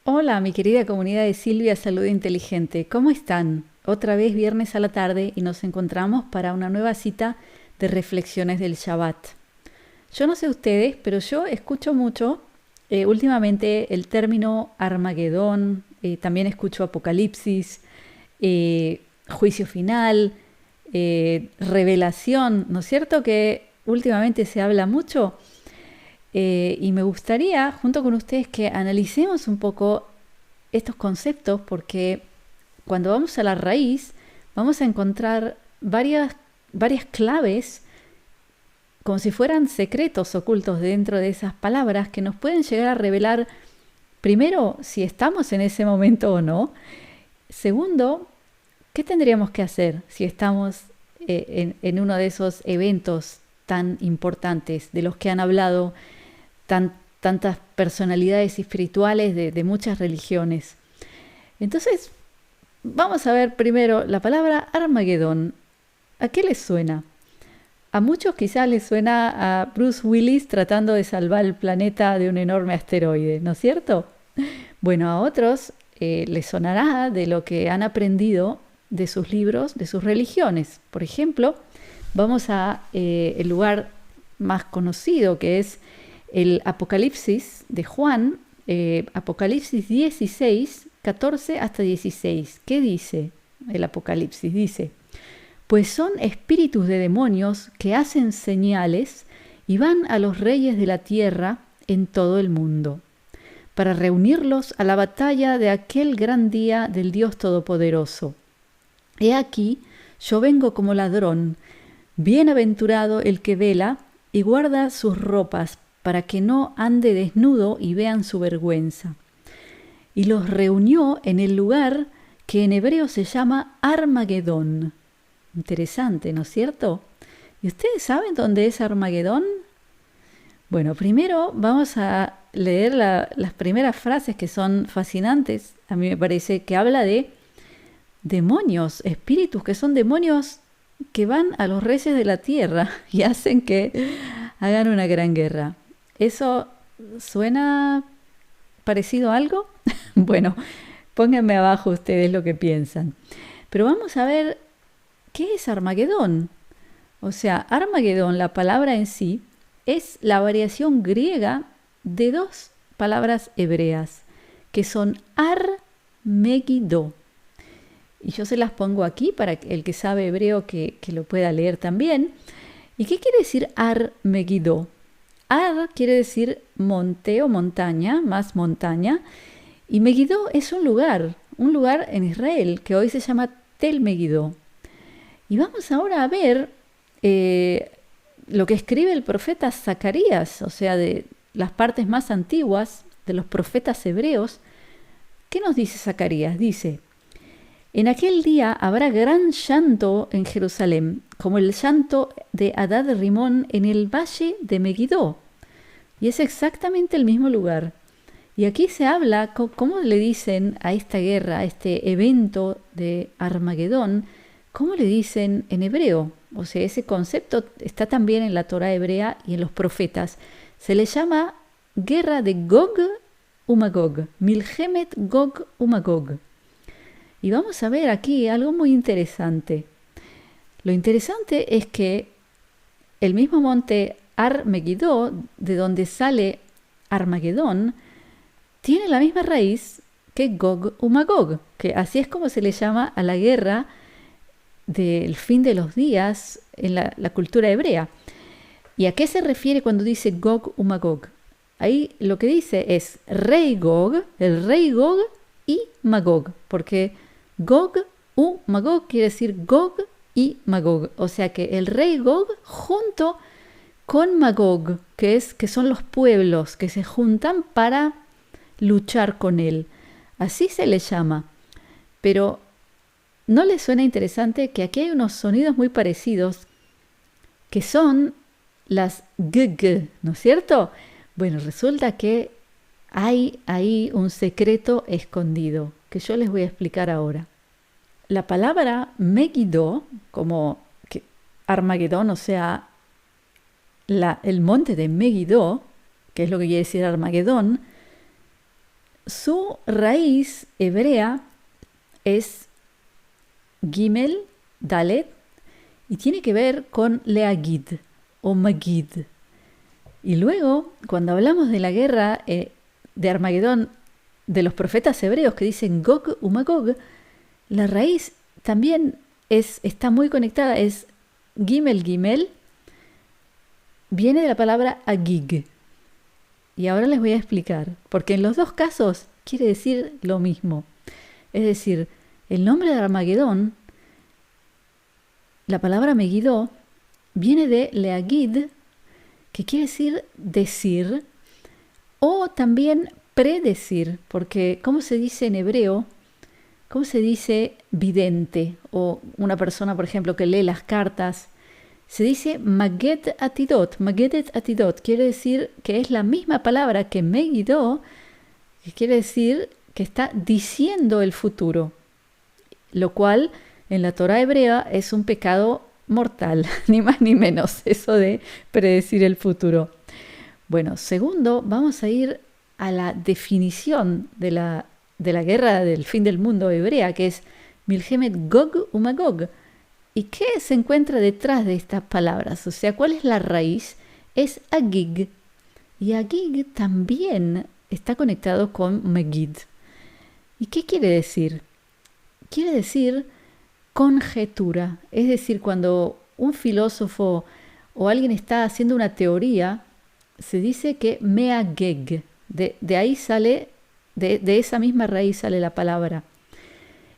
Hola, mi querida comunidad de Silvia Salud Inteligente. ¿Cómo están? Otra vez viernes a la tarde y nos encontramos para una nueva cita de reflexiones del Shabbat. Yo no sé ustedes, pero yo escucho mucho últimamente el término Armagedón, también escucho Apocalipsis, juicio final, revelación, ¿no es cierto? Que últimamente se habla mucho. Y me gustaría, junto con ustedes, que analicemos un poco estos conceptos porque cuando vamos a la raíz vamos a encontrar varias claves como si fueran secretos ocultos dentro de esas palabras que nos pueden llegar a revelar, primero, si estamos en ese momento o no. Segundo, ¿qué tendríamos que hacer si estamos en uno de esos eventos tan importantes de los que han hablado tantas personalidades espirituales de muchas religiones? Entonces, vamos a ver primero la palabra Armagedón. ¿A qué les suena? A muchos quizás les suena a Bruce Willis tratando de salvar el planeta de un enorme asteroide, ¿no es cierto? Bueno, a otros les sonará de lo que han aprendido de sus libros, de sus religiones. Por ejemplo, vamos a el lugar más conocido, que es el Apocalipsis de Juan, Apocalipsis 16, 14 hasta 16. ¿Qué dice el Apocalipsis? Dice: pues son espíritus de demonios que hacen señales y van a los reyes de la tierra en todo el mundo, para reunirlos a la batalla de aquel gran día del Dios Todopoderoso. He aquí, yo vengo como ladrón. Bienaventurado el que vela y guarda sus ropas, para que no ande desnudo y vean su vergüenza. Y los reunió en el lugar que en hebreo se llama Armagedón. Interesante, ¿no es cierto? ¿Y ustedes saben dónde es Armagedón? Bueno, primero vamos a leer las primeras frases que son fascinantes. A mí me parece que habla de demonios, espíritus que son demonios que van a los reyes de la tierra y hacen que hagan una gran guerra. ¿Eso suena parecido a algo? Bueno, pónganme abajo ustedes lo que piensan. Pero vamos a ver qué es Armagedón. O sea, Armagedón, la palabra en sí, es la variación griega de dos palabras hebreas, que son Ar-Megiddo. Y yo se las pongo aquí para el que sabe hebreo que lo pueda leer también. ¿Y qué quiere decir Ar-Megiddo? Ar quiere decir monte o montaña, más montaña, y Megiddo es un lugar en Israel que hoy se llama Tel Megiddo. Y vamos ahora a ver lo que escribe el profeta Zacarías, o sea, de las partes más antiguas de los profetas hebreos. ¿Qué nos dice Zacarías? Dice: en aquel día habrá gran llanto en Jerusalén, como el llanto de Hadad Rimón en el valle de Megiddo. Y es exactamente el mismo lugar. Y aquí se habla, ¿cómo le dicen a esta guerra, a este evento de Armagedón? ¿Cómo le dicen en hebreo? O sea, ese concepto está también en la Torá hebrea y en los profetas. Se le llama guerra de Gog y Magog, Milhemet Gog y Magog. Y vamos a ver aquí algo muy interesante. Lo interesante es que el mismo monte Ar-Megiddo, de donde sale Armagedón, tiene la misma raíz que Gog y Magog, que así es como se le llama a la guerra del fin de los días en la cultura hebrea. ¿Y a qué se refiere cuando dice Gog y Magog? Ahí lo que dice es rey Gog, el rey Gog y Magog, porque Gog y Magog quiere decir Gog y Magog, o sea que el rey Gog junto con Magog, que son los pueblos que se juntan para luchar con él. Así se le llama. Pero ¿no les suena interesante que aquí hay unos sonidos muy parecidos que son las GG, ¿no es cierto? Bueno, resulta que hay ahí un secreto escondido que yo les voy a explicar ahora. La palabra Megiddo, como que Armagedón, o sea, el monte de Megiddo, que es lo que quiere decir Armagedón, su raíz hebrea es Gimel, Dalet, y tiene que ver con Leagid o Magid. Y luego, cuando hablamos de la guerra de Armagedón de los profetas hebreos que dicen Gog u Magog, la raíz también está muy conectada, es Gimel Gimel, viene de la palabra Agig. Y ahora les voy a explicar, porque en los dos casos quiere decir lo mismo. Es decir, el nombre de Armagedón, la palabra Megiddo, viene de Leagid, que quiere decir, o también predecir, porque ¿cómo se dice en hebreo? ¿Cómo se dice vidente? O una persona, por ejemplo, que lee las cartas, se dice Maged Atidot. Magedet Atidot quiere decir que es la misma palabra que Megiddo, que quiere decir que está diciendo el futuro, lo cual en la Torá hebrea es un pecado mortal, ni más ni menos, eso de predecir el futuro. Bueno, segundo, vamos a ir a la definición de la guerra del fin del mundo hebrea, que es Milhemet Gog u Magog. ¿Y qué se encuentra detrás de estas palabras? O sea, ¿cuál es la raíz? Es Agig. Y Agig también está conectado con Megid. ¿Y qué quiere decir? Quiere decir conjetura. Es decir, cuando un filósofo o alguien está haciendo una teoría, se dice que meageg. De ahí sale, de esa misma raíz sale la palabra.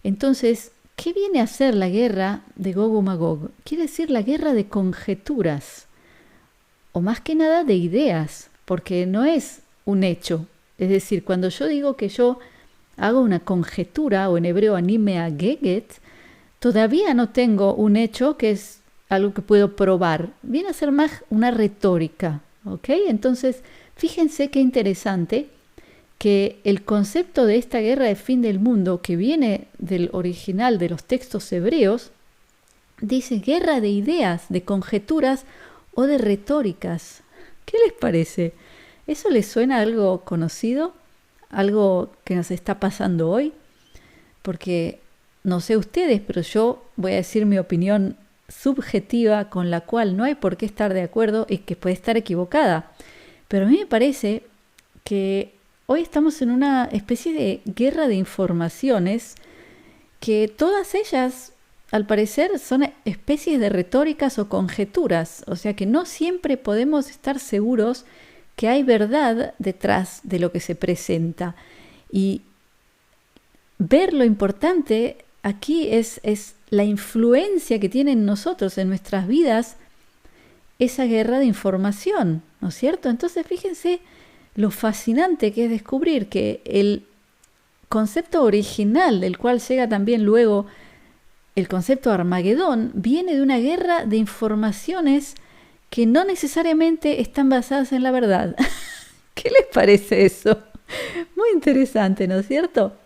Entonces, ¿qué viene a ser la guerra de Gog u Magog? Quiere decir la guerra de conjeturas, o más que nada de ideas, porque no es un hecho. Es decir, cuando yo digo que yo hago una conjetura, o en hebreo anime ageget, todavía no tengo un hecho que es algo que puedo probar. Viene a ser más una retórica, ¿ok? Entonces, fíjense qué interesante que el concepto de esta guerra de fin del mundo, que viene del original de los textos hebreos, dice guerra de ideas, de conjeturas o de retóricas. ¿Qué les parece? ¿Eso les suena algo conocido? ¿Algo que nos está pasando hoy? Porque no sé ustedes, pero yo voy a decir mi opinión subjetiva con la cual no hay por qué estar de acuerdo y que puede estar equivocada. Pero a mí me parece que hoy estamos en una especie de guerra de informaciones que todas ellas, al parecer, son especies de retóricas o conjeturas. O sea que no siempre podemos estar seguros que hay verdad detrás de lo que se presenta. Y ver lo importante aquí es la influencia que tiene en nosotros, en nuestras vidas, esa guerra de información, ¿no es cierto? Entonces fíjense lo fascinante que es descubrir que el concepto original, del cual llega también luego el concepto Armagedón, viene de una guerra de informaciones que no necesariamente están basadas en la verdad. ¿Qué les parece eso? Muy interesante, ¿no es cierto?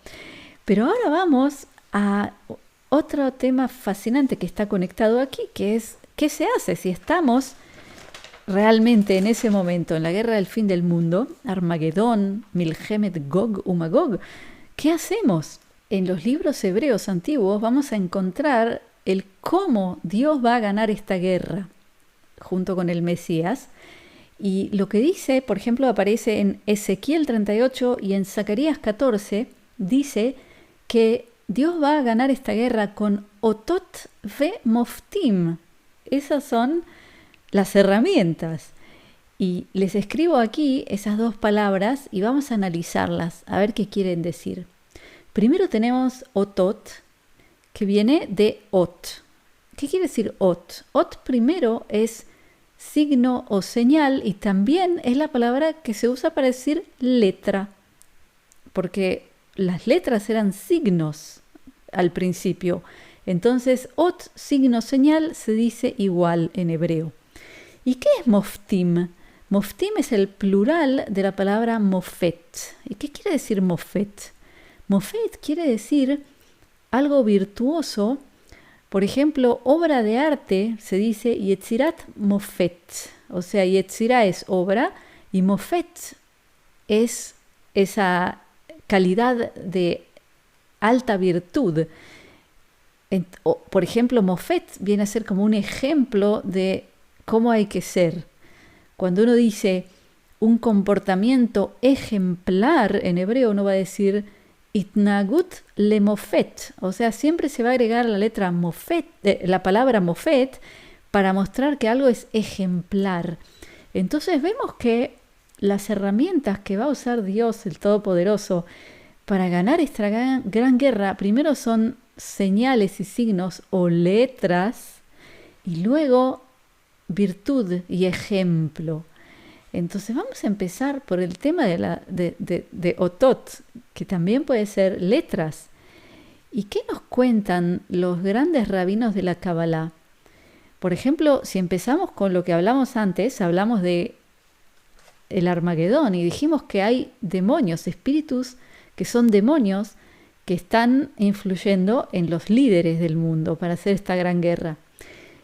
Pero ahora vamos a otro tema fascinante que está conectado aquí, que es ¿qué se hace si estamos realmente en ese momento, en la guerra del fin del mundo, Armagedón, Milhemet Gog u Magog? ¿Qué hacemos? En los libros hebreos antiguos vamos a encontrar el cómo Dios va a ganar esta guerra junto con el Mesías. Y lo que dice, por ejemplo, aparece en Ezequiel 38 y en Zacarías 14, dice que Dios va a ganar esta guerra con Otot ve Moftim. Esas son las herramientas. Y les escribo aquí esas dos palabras y vamos a analizarlas, a ver qué quieren decir. Primero tenemos Otot, que viene de Ot. ¿Qué quiere decir Ot? Ot primero es signo o señal y también es la palabra que se usa para decir letra, porque las letras eran signos al principio. Entonces, Ot, signo, señal, se dice igual en hebreo. ¿Y qué es Moftim? Moftim es el plural de la palabra Mofet. ¿Y qué quiere decir Mofet? Mofet quiere decir algo virtuoso. Por ejemplo, obra de arte se dice Yetzirat Mofet. O sea, Yetzirá es obra y Mofet es esa calidad de alta virtud. Por ejemplo, Mofet viene a ser como un ejemplo de cómo hay que ser. Cuando uno dice un comportamiento ejemplar, en hebreo uno va a decir itnagut le mofet, o sea, siempre se va a agregar la letra mofet, la palabra mofet, para mostrar que algo es ejemplar. Entonces vemos que las herramientas que va a usar Dios, el Todopoderoso, para ganar esta gran guerra, primero son señales y signos o letras, y luego virtud y ejemplo. Entonces vamos a empezar por el tema de otot, que también puede ser letras. ¿Y qué nos cuentan los grandes rabinos de la Kabbalah? Por ejemplo, si empezamos con lo que hablamos antes, hablamos de el Armagedón y dijimos que hay demonios, espíritus que son demonios que están influyendo en los líderes del mundo para hacer esta gran guerra.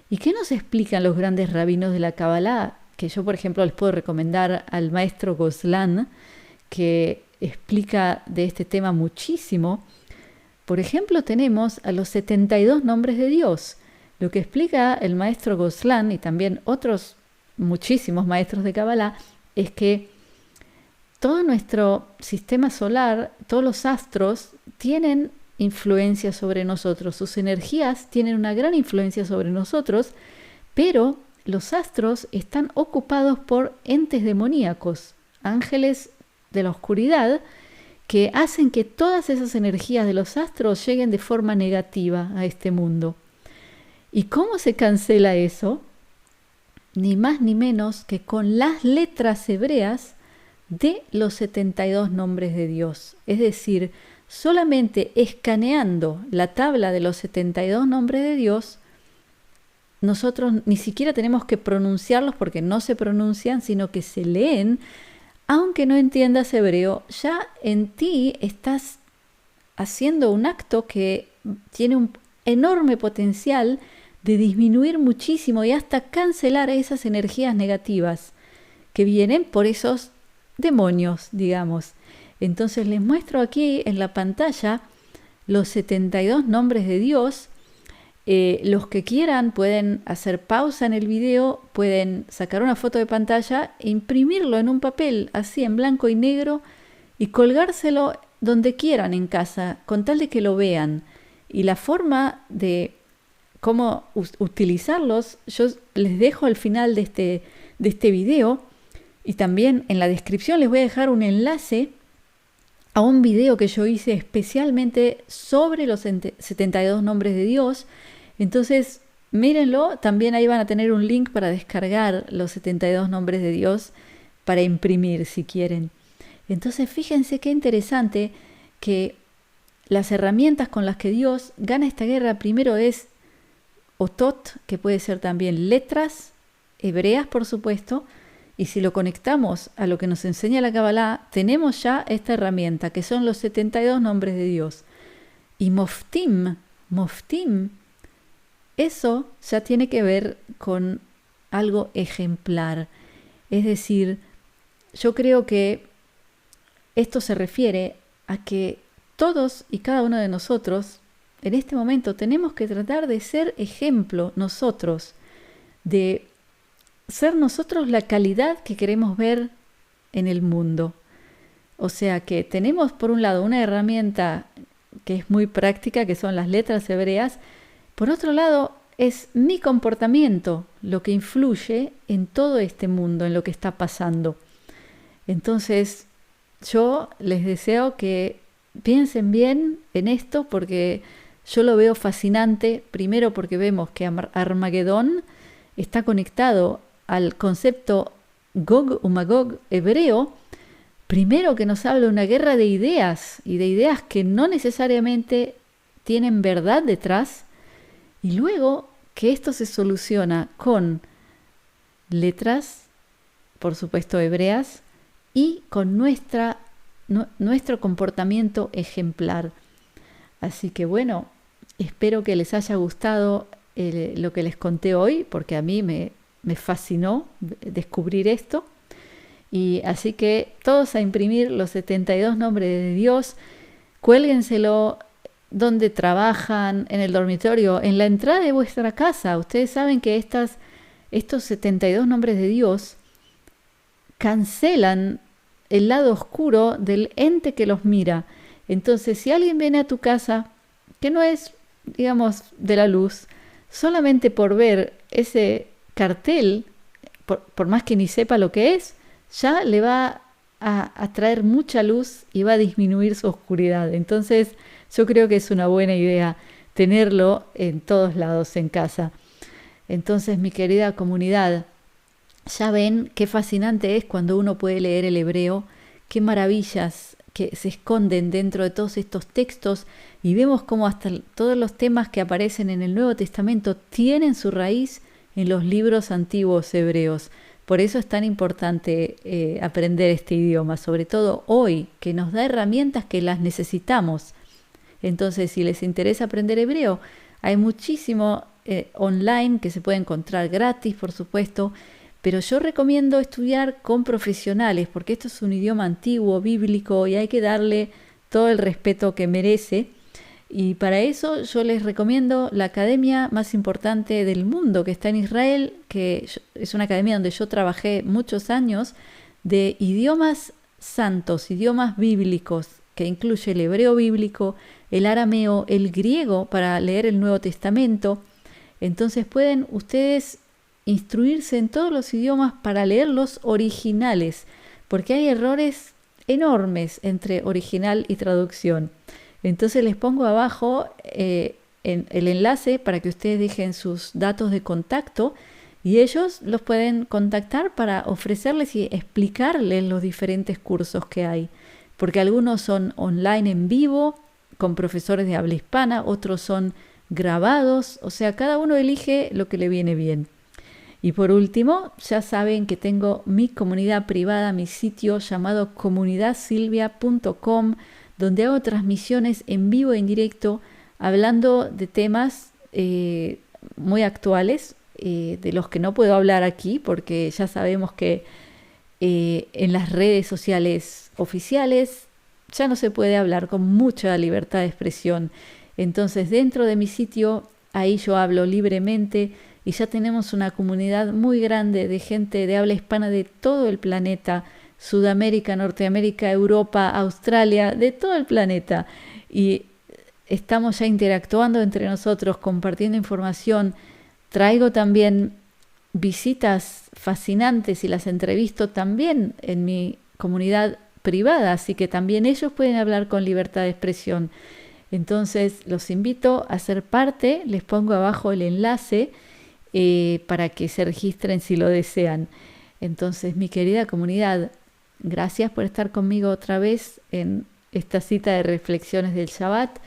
¿Y qué nos explican los grandes rabinos de la Kabbalah? Que yo, por ejemplo, les puedo recomendar al maestro Goslan, que explica de este tema muchísimo. Por ejemplo, tenemos a los 72 nombres de Dios. Lo que explica el maestro Goslan y también otros muchísimos maestros de Kabbalah es que todo nuestro sistema solar, todos los astros, tienen influencia sobre nosotros. Sus energías tienen una gran influencia sobre nosotros, pero los astros están ocupados por entes demoníacos, ángeles de la oscuridad, que hacen que todas esas energías de los astros lleguen de forma negativa a este mundo. ¿Y cómo se cancela eso? Ni más ni menos que con las letras hebreas de los 72 nombres de Dios. Es decir, solamente escaneando la tabla de los 72 nombres de Dios, nosotros ni siquiera tenemos que pronunciarlos porque no se pronuncian, sino que se leen. Aunque no entiendas hebreo, ya en ti estás haciendo un acto que tiene un enorme potencial de disminuir muchísimo y hasta cancelar esas energías negativas que vienen por esos demonios, digamos. Entonces les muestro aquí en la pantalla los 72 nombres de Dios. Los que quieran pueden hacer pausa en el video, pueden sacar una foto de pantalla e imprimirlo en un papel así en blanco y negro y colgárselo donde quieran en casa, con tal de que lo vean. Y la forma de cómo utilizarlos yo les dejo al final de este video, y también en la descripción les voy a dejar un enlace a un video que yo hice especialmente sobre los 72 nombres de Dios. Entonces mírenlo, también ahí van a tener un link para descargar los 72 nombres de Dios para imprimir si quieren. Entonces fíjense qué interesante que las herramientas con las que Dios gana esta guerra primero es otot, que puede ser también letras hebreas, por supuesto, y si lo conectamos a lo que nos enseña la Kabbalah, tenemos ya esta herramienta, que son los 72 nombres de Dios. Y Moftim, eso ya tiene que ver con algo ejemplar. Es decir, yo creo que esto se refiere a que todos y cada uno de nosotros, en este momento, tenemos que tratar de ser ejemplo nosotros, de ser nosotros la calidad que queremos ver en el mundo. O sea que tenemos por un lado una herramienta que es muy práctica, que son las letras hebreas. Por otro lado, es mi comportamiento lo que influye en todo este mundo, en lo que está pasando. Entonces, yo les deseo que piensen bien en esto, porque yo lo veo fascinante. Primero porque vemos que Armagedón está conectado al concepto Gog u Magog hebreo, primero que nos habla de una guerra de ideas, y de ideas que no necesariamente tienen verdad detrás, y luego que esto se soluciona con letras, por supuesto hebreas, y con nuestro comportamiento ejemplar. Así que bueno, espero que les haya gustado lo que les conté hoy, porque a mí me fascinó descubrir esto. Y así que todos a imprimir los 72 nombres de Dios, cuélguenselo donde trabajan, en el dormitorio, en la entrada de vuestra casa. Ustedes saben que estos 72 nombres de Dios cancelan el lado oscuro del ente que los mira. Entonces, si alguien viene a tu casa, que no es, digamos, de la luz, solamente por ver ese cartel, por más que ni sepa lo que es, ya le va a traer mucha luz y va a disminuir su oscuridad. Entonces, yo creo que es una buena idea tenerlo en todos lados en casa. Entonces, mi querida comunidad, ya ven qué fascinante es cuando uno puede leer el hebreo, qué maravillas que se esconden dentro de todos estos textos, y vemos cómo hasta todos los temas que aparecen en el Nuevo Testamento tienen su raíz en los libros antiguos hebreos. Por eso es tan importante aprender este idioma, sobre todo hoy, que nos da herramientas que las necesitamos. Entonces, si les interesa aprender hebreo, hay muchísimo online que se puede encontrar gratis, por supuesto, pero yo recomiendo estudiar con profesionales, porque esto es un idioma antiguo, bíblico, y hay que darle todo el respeto que merece. Y para eso yo les recomiendo la academia más importante del mundo, que está en Israel, que es una academia donde yo trabajé muchos años, de idiomas santos, idiomas bíblicos, que incluye el hebreo bíblico, el arameo, el griego para leer el Nuevo Testamento. Entonces pueden ustedes instruirse en todos los idiomas para leer los originales, porque hay errores enormes entre original y traducción. Entonces les pongo abajo en el enlace para que ustedes dejen sus datos de contacto y ellos los pueden contactar para ofrecerles y explicarles los diferentes cursos que hay, porque algunos son online en vivo con profesores de habla hispana, otros son grabados, o sea, cada uno elige lo que le viene bien. Y por último, ya saben que tengo mi comunidad privada, mi sitio llamado comunidadsilvia.com, donde hago transmisiones en vivo e en directo hablando de temas muy actuales, de los que no puedo hablar aquí, porque ya sabemos que en las redes sociales oficiales ya no se puede hablar con mucha libertad de expresión. Entonces, dentro de mi sitio, ahí yo hablo libremente y ya tenemos una comunidad muy grande de gente de habla hispana de todo el planeta, Sudamérica, Norteamérica, Europa, Australia, de todo el planeta. Y estamos ya interactuando entre nosotros, compartiendo información. Traigo también visitas fascinantes y las entrevisto también en mi comunidad privada, así que también ellos pueden hablar con libertad de expresión. Entonces los invito a ser parte, les pongo abajo el enlace para que se registren si lo desean. Entonces, mi querida comunidad, gracias por estar conmigo otra vez en esta cita de reflexiones del Shabbat.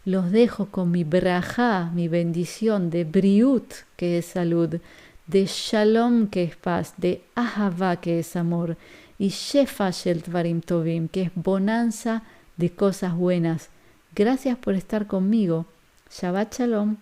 Los dejo con mi brajá, mi bendición de briut, que es salud, de shalom, que es paz, de ahavá, que es amor, y shefa shel dvarim tovim, que es bonanza de cosas buenas. Gracias por estar conmigo. Shabbat shalom.